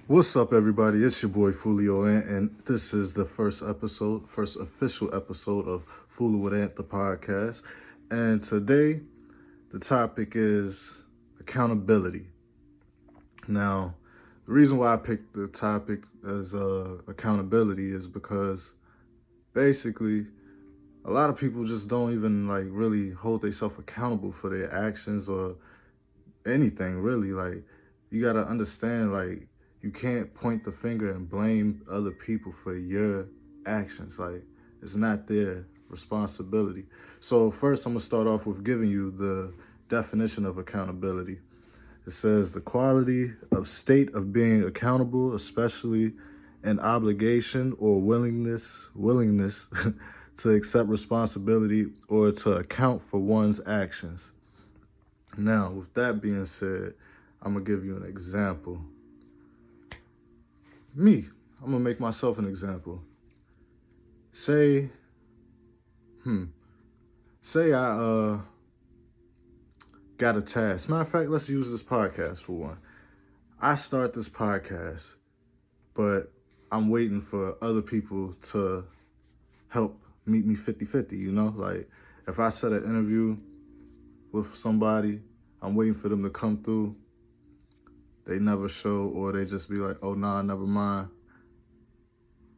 What's up, everybody? It's your boy Fulio Ant, and this is the first official episode of Fulio with Ant, the podcast. And today, the topic is accountability. Now, the reason why I picked the topic as accountability is because basically, a lot of people just don't even really hold themselves accountable for their actions or anything really. Like, you gotta understand, you can't point the finger and blame other people for your actions. Like, it's not their responsibility. So first, I'm gonna start off with giving you the definition of accountability. It says the quality of state of being accountable, especially an obligation or willingness to accept responsibility or to account for one's actions. Now, with that being said, I'm gonna give you an example. Me, I'm gonna make myself an example. Say, say I got a task. Matter of fact, let's use this podcast for one. I start this podcast, but I'm waiting for other people to help meet me 50-50, you know? Like, if I set an interview with somebody, I'm waiting for them to come through. They never show, or they just be like, oh, nah, never mind.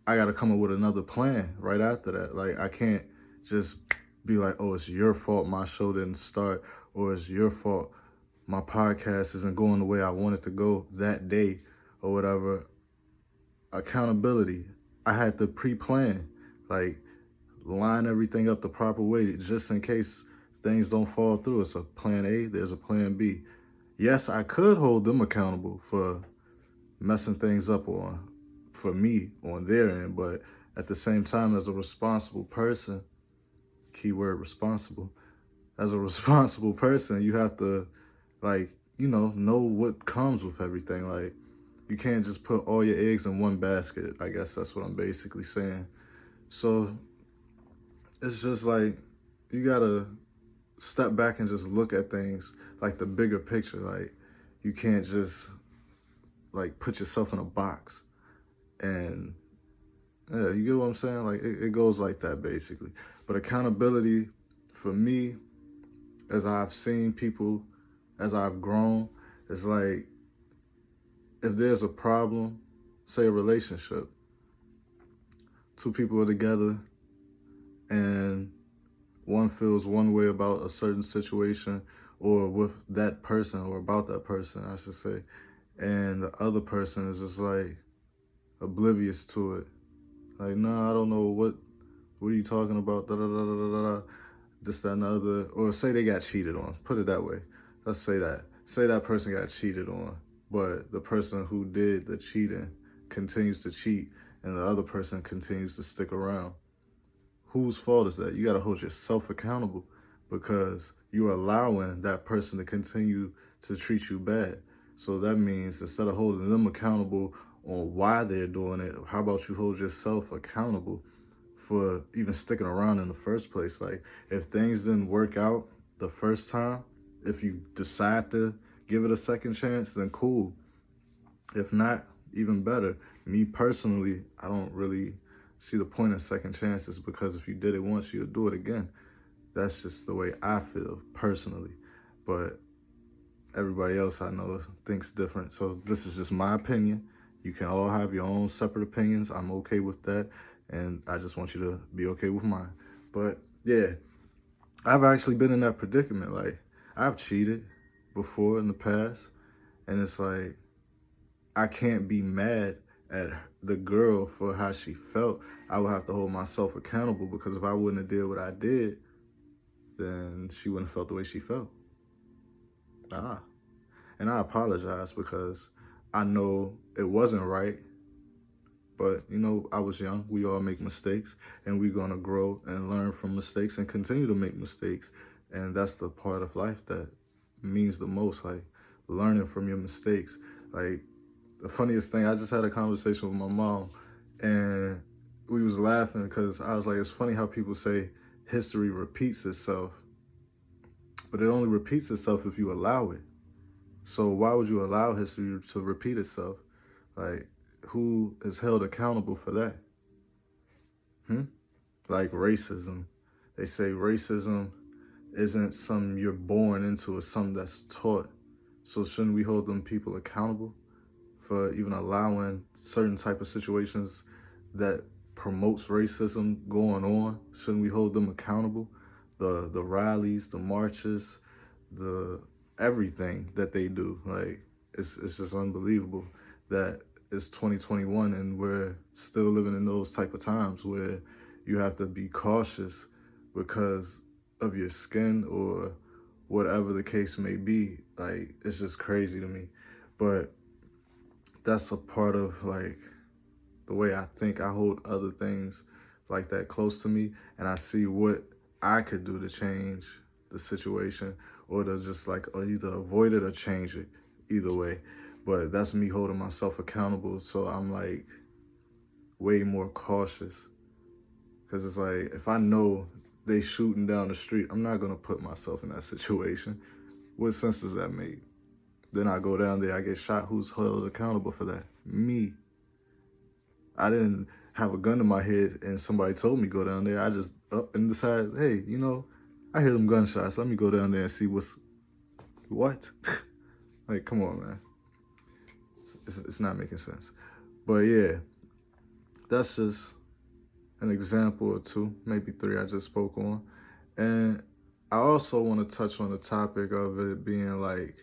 I got to come up with another plan right after that. Like, I can't just be like, oh, it's your fault my show didn't start, or it's your fault my podcast isn't going the way I want it to go that day, or whatever. Accountability. I had to pre-plan, like, line everything up the proper way just in case things don't fall through. It's a plan A, there's a plan B. Yes, I could hold them accountable for messing things up for me on their end, but at the same time, as a responsible person, keyword responsible, as a responsible person, you have to, know what comes with everything. Like, you can't just put all your eggs in one basket. I guess that's what I'm basically saying. So it's just like, you gotta step back and just look at things like the bigger picture. Like, you can't just put yourself in a box. And yeah, you get what I'm saying? Like, it goes like that basically. But accountability for me, as I've seen people, as I've grown, it's like, if there's a problem, say a relationship, two people are together and one feels one way about a certain situation or with that person or about that person, I should say, and the other person is just like oblivious to it. Like, nah, I don't know what are you talking about? Da da da da da da. This, that, and the other. Or say they got cheated on. Put it that way. Let's say that. Say that person got cheated on, but the person who did the cheating continues to cheat, and the other person continues to stick around. Whose fault is that? You got to hold yourself accountable because you're allowing that person to continue to treat you bad. So that means instead of holding them accountable on why they're doing it, how about you hold yourself accountable for even sticking around in the first place? Like, if things didn't work out the first time, if you decide to give it a second chance, then cool. If not, even better. Me personally, I don't really see the point in second chances because if you did it once, you'll do it again. That's just the way I feel personally. But everybody else I know thinks different. So this is just my opinion. You can all have your own separate opinions. I'm okay with that. And I just want you to be okay with mine. But yeah, I've actually been in that predicament. Like, I've cheated before in the past. And it's like, I can't be mad at the girl for how she felt. I would have to hold myself accountable because if I wouldn't have did what I did, then she wouldn't have felt the way she felt. And I apologize because I know it wasn't right. But, I was young. We all make mistakes, and we're going to grow and learn from mistakes and continue to make mistakes. And that's the part of life that means the most, like learning from your mistakes. Like, the funniest thing, I just had a conversation with my mom, and we was laughing because I was like, it's funny how people say history repeats itself, but it only repeats itself if you allow it. So why would you allow history to repeat itself? Like, who is held accountable for that? Like racism. They say racism isn't something you're born into, it's something that's taught. So shouldn't we hold them people accountable for even allowing certain type of situations that promotes racism going on? Shouldn't we hold them accountable? The rallies, the marches, the everything that they do, like it's just unbelievable that it's 2021 and we're still living in those type of times where you have to be cautious because of your skin or whatever the case may be. Like, it's just crazy to me. But that's a part of like the way I think. I hold other things like that close to me, and I see what I could do to change the situation or to just like or either avoid it or change it, either way. But that's me holding myself accountable. So I'm like way more cautious because it's like if I know they shooting down the street, I'm not gonna put myself in that situation. What sense does that make? Then I go down there, I get shot. Who's held accountable for that? Me. I didn't have a gun to my head and somebody told me go down there. I just up and decided, hey, I hear them gunshots. Let me go down there and see what? Like, come on, man. It's not making sense. But yeah, that's just an example or two, maybe three I just spoke on. And I also want to touch on the topic of it being like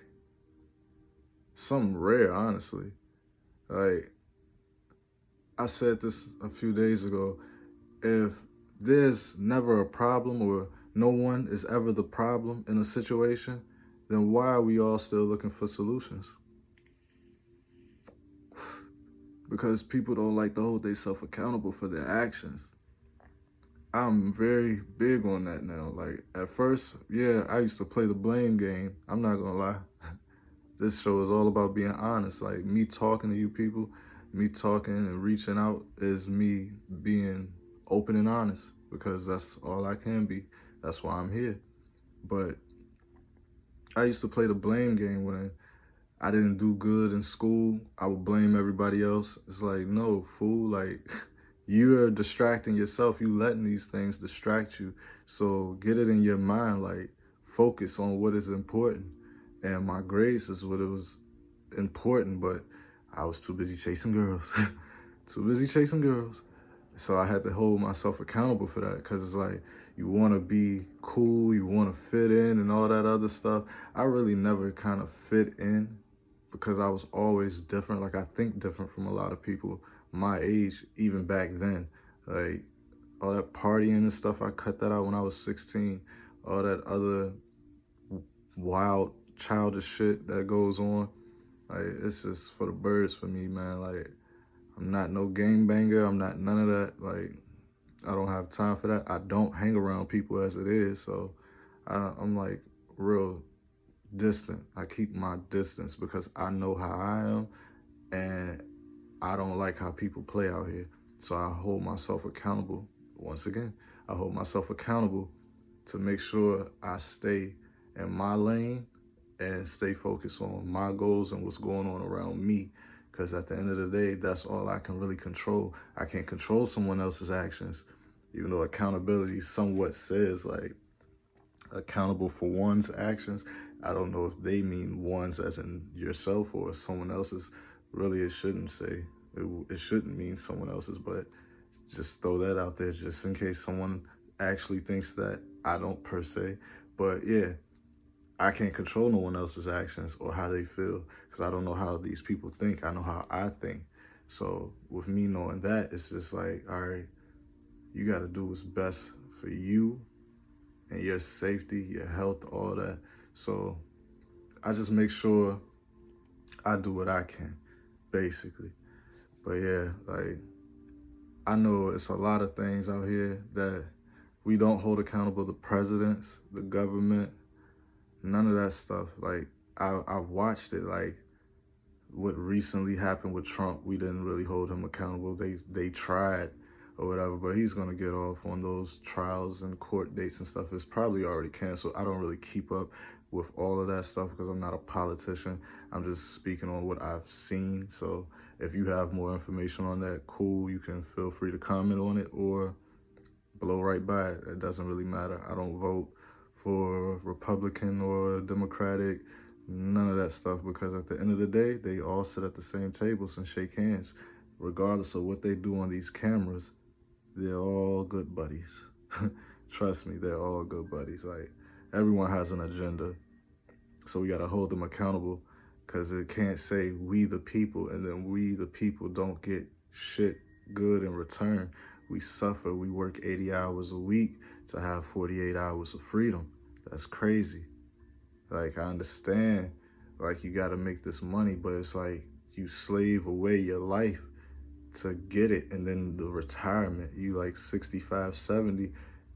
something rare, honestly. Like, I said this a few days ago. If there's never a problem or no one is ever the problem in a situation, then why are we all still looking for solutions? Because people don't like to hold themselves accountable for their actions. I'm very big on that now. Like, at first, yeah, I used to play the blame game. I'm not gonna lie. This show is all about being honest. Like, me talking to you people, me talking and reaching out is me being open and honest because that's all I can be. That's why I'm here. But I used to play the blame game when I didn't do good in school. I would blame everybody else. It's like, no, fool. Like, you're distracting yourself. You letting these things distract you. So get it in your mind. Like, focus on what is important. And my grades is what it was important, but I was too busy chasing girls. Too busy chasing girls. So I had to hold myself accountable for that because it's like you want to be cool, you want to fit in and all that other stuff. I really never kind of fit in because I was always different. Like, I think different from a lot of people my age, even back then. Like, all that partying and stuff, I cut that out when I was 16. All that other wild, childish shit that goes on. Like, it's just for the birds for me, man. Like, I'm not no game banger. I'm not none of that. Like, I don't have time for that. I don't hang around people as it is. So I'm like real distant. I keep my distance because I know how I am and I don't like how people play out here. So I hold myself accountable. Once again, I hold myself accountable to make sure I stay in my lane and stay focused on my goals and what's going on around me. Because at the end of the day, that's all I can really control. I can't control someone else's actions, even though accountability somewhat says like accountable for one's actions. I don't know if they mean one's as in yourself or someone else's. Really, it shouldn't say. It shouldn't mean someone else's, but just throw that out there just in case someone actually thinks that I don't per se. But yeah, I can't control no one else's actions or how they feel because I don't know how these people think. I know how I think. So with me knowing that, it's just like, all right, you got to do what's best for you and your safety, your health, all that. So I just make sure I do what I can, basically. But yeah, like, I know it's a lot of things out here that we don't hold accountable. The presidents, the government, none of that stuff. Like, I've watched it. Like, what recently happened with Trump, we didn't really hold him accountable. They tried or whatever, but he's gonna get off on those trials and court dates and stuff. It's probably already canceled. I don't really keep up with all of that stuff because I'm not a politician. I'm just speaking on what I've seen. So if you have more information on that, cool. You can feel free to comment on it or blow right by it. It doesn't really matter. I don't vote for Republican or Democratic, none of that stuff, because at the end of the day, they all sit at the same tables and shake hands. Regardless of what they do on these cameras, they're all good buddies. Trust me, they're all good buddies. Like, everyone has an agenda, so we gotta hold them accountable, because it can't say we the people and then we the people don't get shit good in return. We suffer. We work 80 hours a week to have 48 hours of freedom. That's crazy. Like, I understand, like, you gotta make this money, but it's like you slave away your life to get it. And then the retirement, you like 65, 70,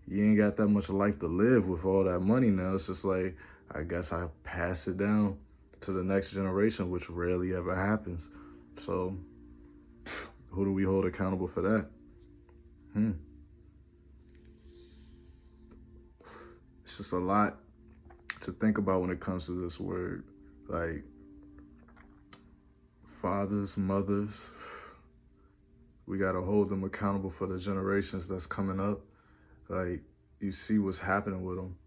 you ain't got that much life to live with all that money now. It's just like, I guess I pass it down to the next generation, which rarely ever happens. So who do we hold accountable for that? It's just a lot to think about when it comes to this word. Like, fathers, mothers, we gotta hold them accountable for the generations that's coming up. Like, you see what's happening with them.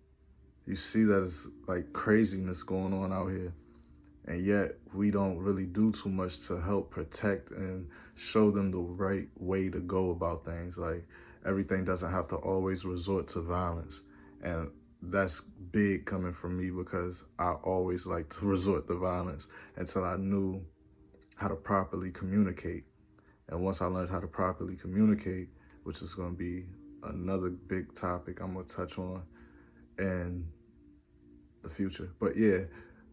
You see that it's like craziness going on out here. And yet we don't really do too much to help protect and show them the right way to go about things. Like, everything doesn't have to always resort to violence. And that's big coming from me, because I always like to resort to violence until I knew how to properly communicate. And once I learned how to properly communicate, which is going to be another big topic I'm going to touch on in the future. But yeah,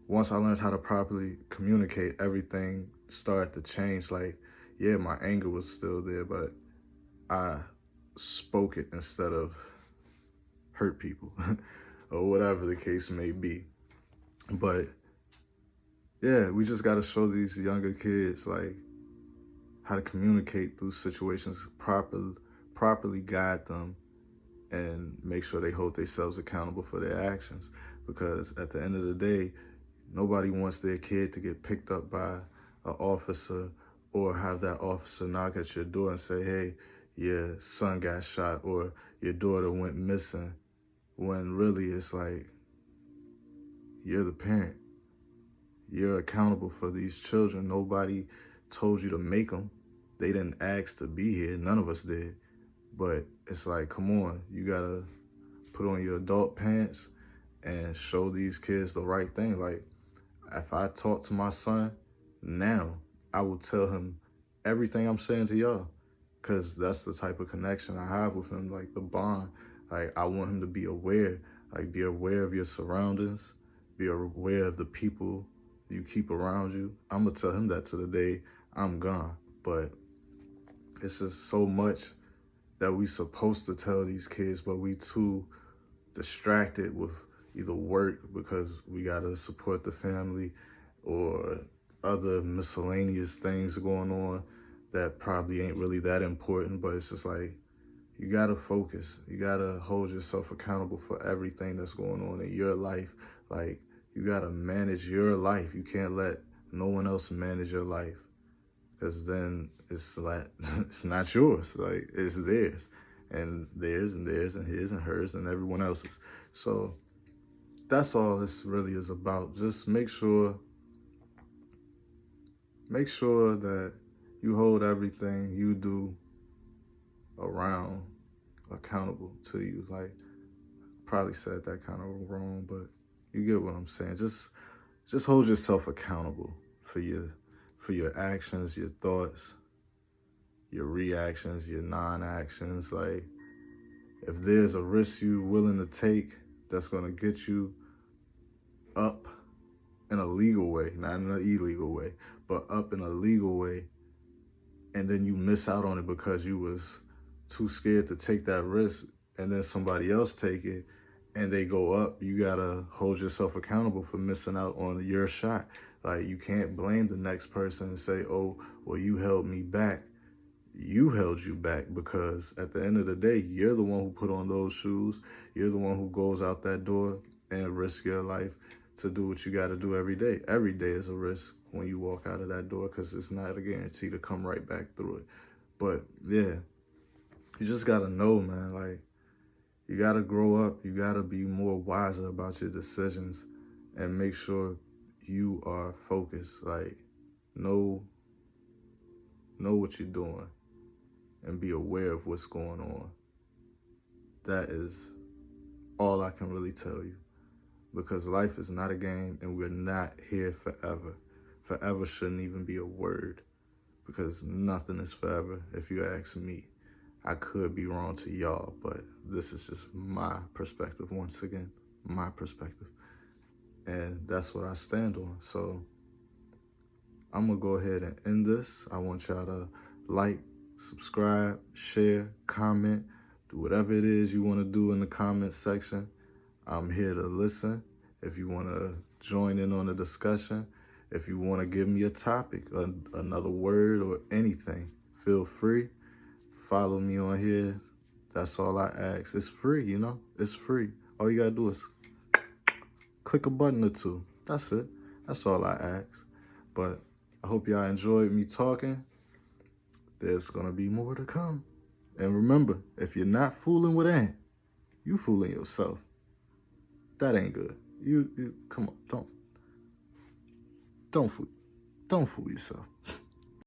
once I learned how to properly communicate, everything started to change. Like, yeah, my anger was still there, but I spoke it instead of hurt people or whatever the case may be. But yeah, we just got to show these younger kids, like, how to communicate through situations, properly guide them, and make sure they hold themselves accountable for their actions. Because at the end of the day, nobody wants their kid to get picked up by an officer or have that officer knock at your door and say, hey, your son got shot or your daughter went missing, when really it's like, you're the parent. You're accountable for these children. Nobody told you to make them. They didn't ask to be here. None of us did. But it's like, come on, you gotta put on your adult pants and show these kids the right thing. Like, if I talk to my son now, I will tell him everything I'm saying to y'all, because that's the type of connection I have with him, like the bond. Like, I want him to be aware, like, be aware of your surroundings, be aware of the people you keep around you. I'm gonna tell him that to the day I'm gone. But it's just so much that we supposed to tell these kids, but we too distracted with either work because we gotta support the family or other miscellaneous things going on that probably ain't really that important. But it's just like, you gotta focus. You gotta hold yourself accountable for everything that's going on in your life. Like, you gotta manage your life. You can't let no one else manage your life, because then it's like, it's not yours. Like, it's theirs, and theirs, and theirs, and his, and hers, and everyone else's. So that's all this really is about. Just make sure that you hold everything you do around accountable to you. Like, probably said that kind of wrong, but you get what I'm saying. Just hold yourself accountable for your actions, your thoughts, your reactions, your non-actions. Like, if there's a risk you're willing to take that's gonna get you up in a legal way, not in an illegal way, but up in a legal way, and then you miss out on it because you was too scared to take that risk, and then somebody else take it and they go up, you gotta hold yourself accountable for missing out on your shot. Like, you can't blame the next person and say, oh, well, you held me back. You held you back, because at the end of the day, you're the one who put on those shoes. You're the one who goes out that door and risk your life to do what you got to do every day. Every day is a risk when you walk out of that door because it's not a guarantee to come right back through it. But yeah, you just got to know, man, like, you got to grow up. You got to be more wiser about your decisions and make sure you are focused. Like, know what you're doing and be aware of what's going on. That is all I can really tell you, because life is not a game and we're not here forever. Forever shouldn't even be a word, because nothing is forever if you ask me. I could be wrong to y'all, but this is just my perspective. Once again, my perspective. And that's what I stand on. So I'm going to go ahead and end this. I want y'all to like, subscribe, share, comment, do whatever it is you want to do in the comment section. I'm here to listen. If you want to join in on the discussion, if you want to give me a topic, another word or anything, feel free. Follow me on here. That's all I ask. It's free, you know? It's free. All you got to do is click a button or two. That's it. That's all I ask. But I hope y'all enjoyed me talking. There's going to be more to come. And remember, if you're not fooling with Ant, you fooling yourself. That ain't good. You come on, don't fool yourself.